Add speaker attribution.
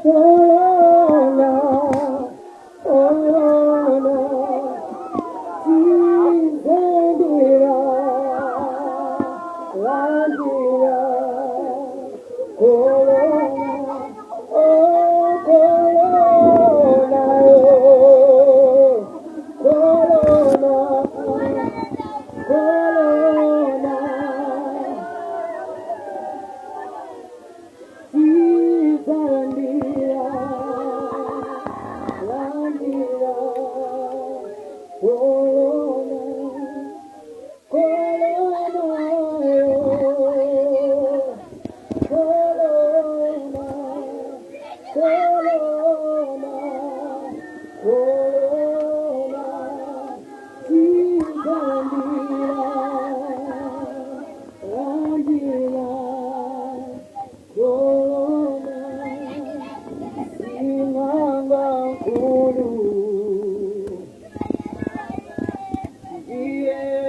Speaker 1: Corona, corona, Zingira, Landira, corona, oh corona, corona, corona, Zingira, Landira, corona, corona, corona, corona, Zingira, Landira, corona, Simanga Kuru, yeah.